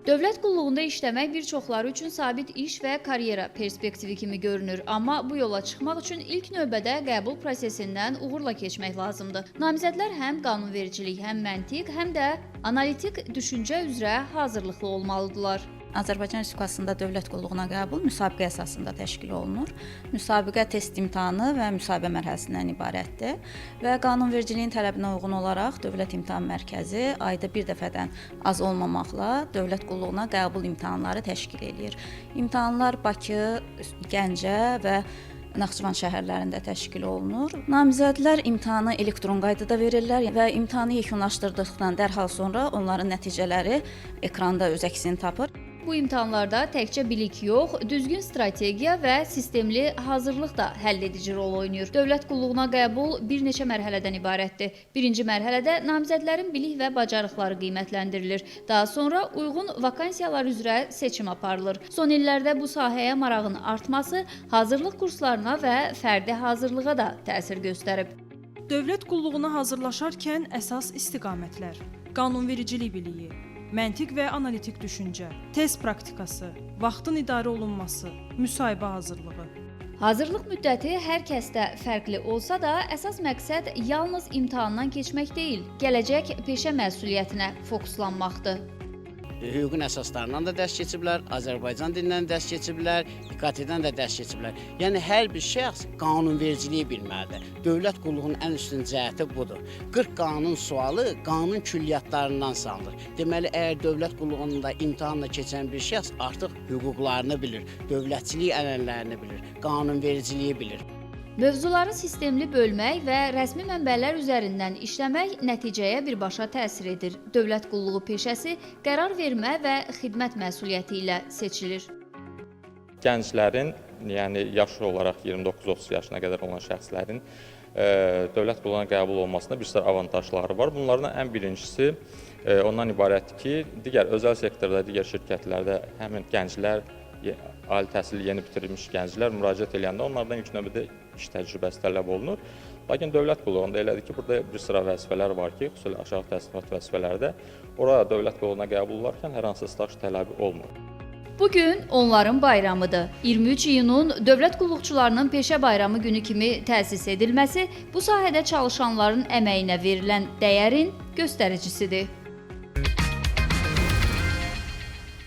Dövlət qulluğunda işləmək bir çoxları üçün sabit iş və karyera perspektivi kimi görünür. Amma bu yola çıxmaq üçün ilk növbədə qəbul prosesindən uğurla keçmək lazımdır. Namizədlər həm qanunvericilik, həm məntiq, həm də analitik düşüncə üzrə hazırlıqlı olmalıdırlar. Azərbaycan Respublikasında dövlət qulluğuna qəbul müsabiqə əsasında təşkil olunur. Müsabiqə test imtahanı və müsahibə mərhələsindən ibarətdir və qanunvericiliyin tələbinə uyğun olaraq Dövlət İmtahan Mərkəzi ayda bir dəfədən az olmamaqla dövlət qulluğuna qəbul imtahanları təşkil edir. İmtahanlar Bakı, Gəncə və Naxçıvan şəhərlərində təşkil olunur. Namizədlər imtahanı elektron qaydada verirlər və imtahanı yekunlaşdırdıqdan dərhal sonra onların nəticələri ekranda öz əksini tapır. Bu imtahanlarda təkcə bilik yox, düzgün strategiya və sistemli hazırlıq da həlledici rol oynayır. Dövlət qulluğuna qəbul bir neçə mərhələdən ibarətdir. Birinci mərhələdə namizədlərin bilik və bacarıqları qiymətləndirilir. Daha sonra uyğun vakansiyalar üzrə seçim aparılır. Son illərdə bu sahəyə marağın artması hazırlıq kurslarına və fərdi hazırlığa da təsir göstərib. Dövlət qulluğuna hazırlaşarkən əsas istiqamətlər: qanunvericilik biliyi, məntiq və analitik düşüncə, test praktikası, vaxtın idarə olunması, müsahibə hazırlığı. Hazırlıq müddəti hər kəsdə fərqli olsa da, əsas məqsəd yalnız imtahandan keçmək deyil, gələcək peşə məsuliyyətinə fokuslanmaqdır. Hüququn əsaslarından da dərs keçiblər, Azərbaycan dilindən dərs keçiblər, İKT-dən də dərs keçiblər. Yəni hər bir şəxs qanunvericiliyi bilməlidir. Dövlət qulluğunun ən üstün cəhəti budur. 40 qanun sualı qanun külliyyatlarından salınır. Deməli, əgər dövlət qulluğunda imtahanla keçən bir şəxs artıq hüquqlarını bilir, dövlətçilik ənənələrini bilir, qanunvericiliyi bilir. Mövzuları sistemli bölmək və rəsmi mənbələr üzərindən işləmək nəticəyə birbaşa təsir edir. Dövlət qulluğu peşəsi qərar vermə və xidmət məsuliyyəti ilə seçilir. Gənclərin, yəni yaş olaraq 29-30 yaşına qədər olan şəxslərin dövlət qulluğuna qəbul olmasında bir sıra avantajları var. Bunlardan ən birincisi ondan ibarətdir ki, digər özəl sektorda, digər şirkətlərdə həmin gənclər, ali təhsili yeni bitirilmiş gənclər müraciət edəndə onlardan ilk növbədə iş təcrübəsi tələb olunur. Lakin dövlət qulluğunda elədir ki, burada bir sıra vəzifələr var ki, xüsusilə aşağı təhsilat vəzifələrdə orada dövlət qulluğuna qəbul olarkən hər hansı staj tələbi olmur. Bugün onların bayramıdır. 23 iyunun dövlət qulluqçularının peşə bayramı günü kimi təsis edilməsi bu sahədə çalışanların əməyinə verilən dəyərin göstəricisidir.